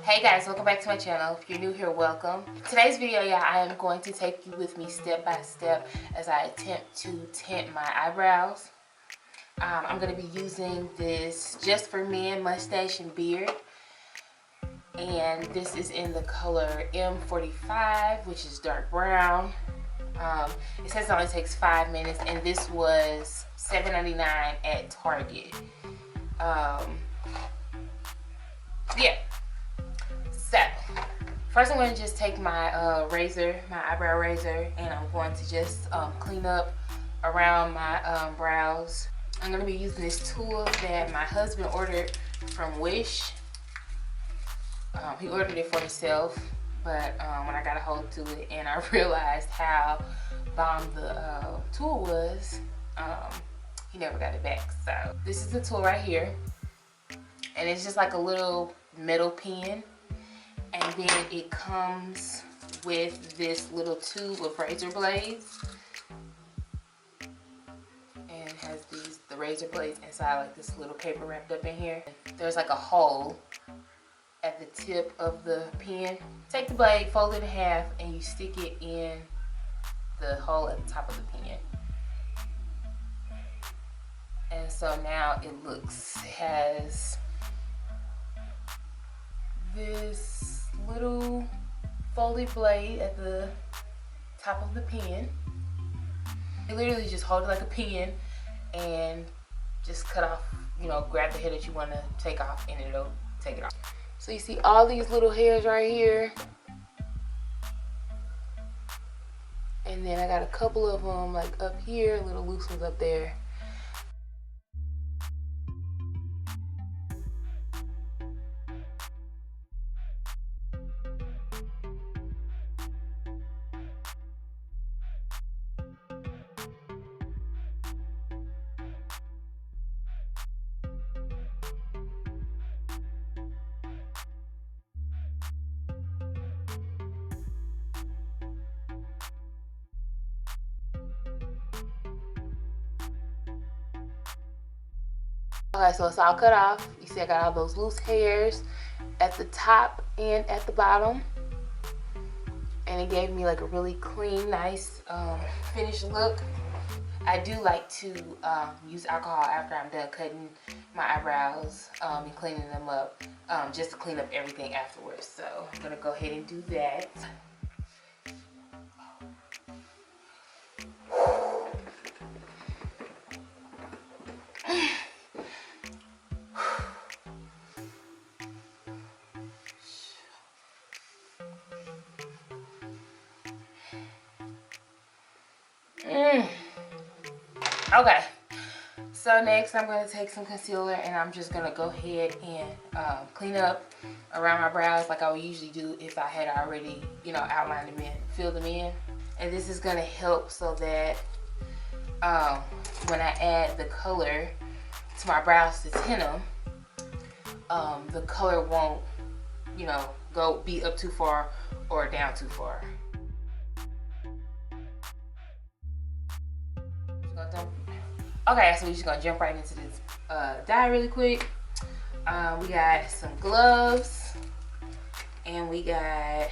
Hey guys, welcome back to my channel. If you're new here, welcome. Today's video, I am going to take you with me step by step as I attempt to tint my eyebrows. I'm going to be using this Just For Men Mustache and Beard. And this is in the color M45, which is dark brown. It says it only takes 5 minutes, and this was $7.99 at Target. Yeah. So, first I'm going to just take my razor, my eyebrow razor, and I'm going to just clean up around my brows. I'm going to be using this tool that my husband ordered from Wish. He ordered it for himself, but when I got a hold to it and I realized how bomb the tool was, he never got it back. So this is the tool right here, and it's just like a little metal pen. And then it comes with this little tube of razor blades, and it has the razor blades inside, like this little paper wrapped up in here. There's like a hole at the tip of the pen. Take the blade, fold it in half, and you stick it in the hole at the top of the pen. And so now it has this little folded blade at the top of the pen. You literally just hold it like a pen and just cut off, grab the hair that you want to take off, and it'll take it off. So you see all these little hairs right here, and then I got a couple of them like up here, little loose ones up there. Okay, so it's all cut off. You see I got all those loose hairs at the top and at the bottom. And it gave me like a really clean, nice finished look. I do like to use alcohol after I'm done cutting my eyebrows and cleaning them up, just to clean up everything afterwards. So I'm gonna go ahead and do that. Okay, so next I'm going to take some concealer, and I'm just going to go ahead and clean up around my brows like I would usually do if I had already, outlined them in, filled them in. And this is going to help so that when I add the color to my brows to tint them, the color won't, be up too far or down too far. Okay, so we're just gonna jump right into this dye really quick. We got some gloves, and we got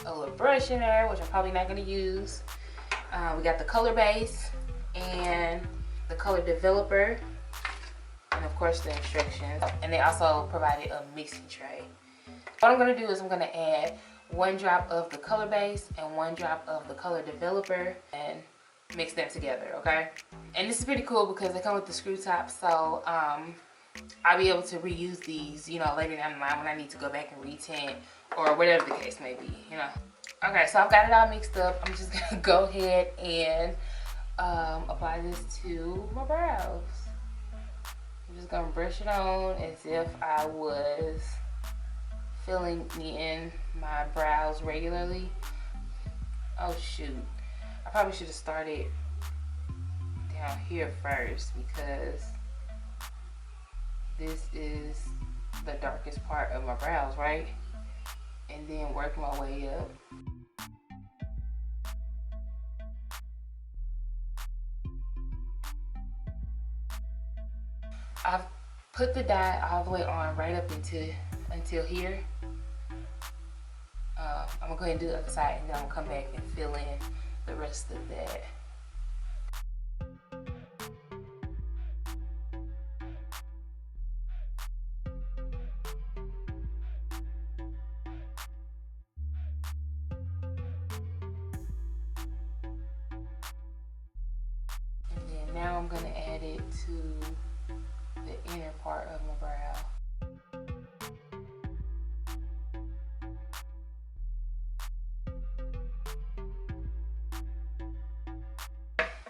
a little brush in there, which I'm probably not gonna use. We got the color base and the color developer, and of course the instructions. And they also provided a mixing tray. What I'm gonna do is I'm gonna add 1 drop of the color base and 1 drop of the color developer, and mix them together, okay? And this is pretty cool because they come with the screw top, so I'll be able to reuse these, later down the line when I need to go back and retint or whatever the case may be, Okay, so I've got it all mixed up. I'm just gonna go ahead and apply this to my brows. I'm just gonna brush it on as if I was filling in my brows regularly. Oh shoot. I probably should have started down here first, because this is the darkest part of my brows, right? And then work my way up. I've put the dye all the way on right up into until here. I'm gonna go ahead and do the other side, and then I'm gonna come back and fill in the rest of that. And then now I'm gonna add it to the inner part of my brow.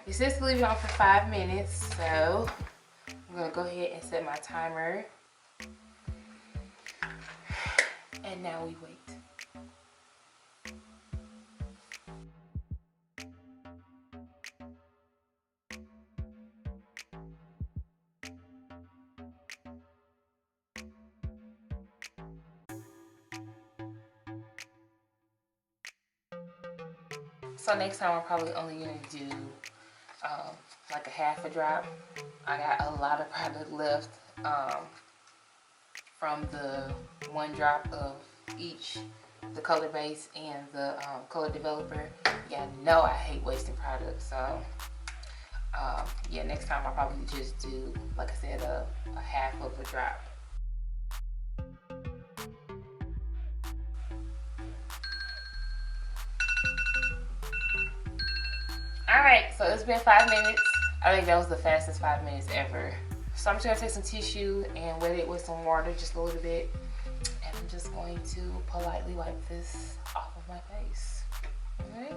It says to leave it on for 5 minutes, so I'm gonna go ahead and set my timer. And now we wait. So next time I'm probably only gonna do like a half a drop. I got a lot of product left from the one drop of each, the color base and the color developer. Yeah, I know I hate wasting product, so yeah, next time I'll probably just do, like I said, a half of a drop. Alright, so it's been 5 minutes. I think that was the fastest 5 minutes ever. So I'm just gonna take some tissue and wet it with some water just a little bit. And I'm just going to politely wipe this off of my face. Alright?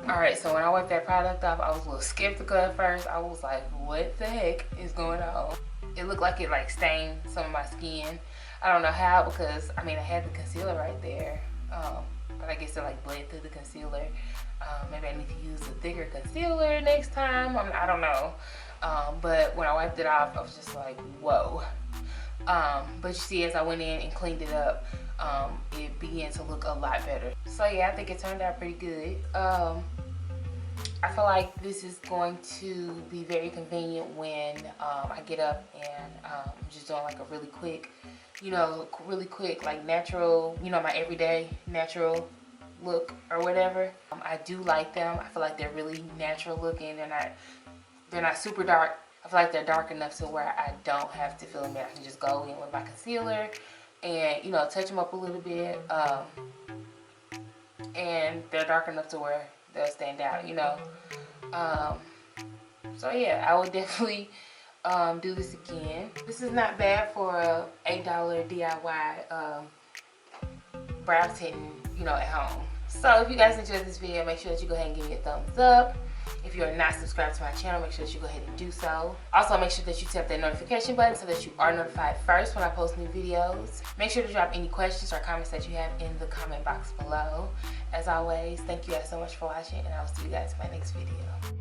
Alright, so when I wiped that product off, I was a little skeptical at first. I was like, what the heck is going on? It looked like it like stained some of my skin. I don't know how, because I mean I had the concealer right there. But I guess it like bled through the concealer. Maybe I need to use a thicker concealer next time. I don't know. But when I wiped it off, I was just like, whoa. But you see, as I went in and cleaned it up, it began to look a lot better. So yeah, I think it turned out pretty good. I feel like this is going to be very convenient when I get up and I'm just doing like a really quick, like natural, my everyday natural look or whatever. I do like them. I feel like they're really natural looking. They're not super dark. I feel like they're dark enough to where I don't have to fill them in. I can just go in with my concealer and touch them up a little bit. And they're dark enough to where they'll stand out, So yeah, I would definitely do this again. This is not bad for a $8 DIY brow tinting, at home. So if you guys enjoyed this video, make sure that you go ahead and give me a thumbs up. If you are not subscribed to my channel, make sure that you go ahead and do so. Also, make sure that you tap that notification button so that you are notified first when I post new videos. Make sure to drop any questions or comments that you have in the comment box below. As always, thank you guys so much for watching, and I will see you guys in my next video.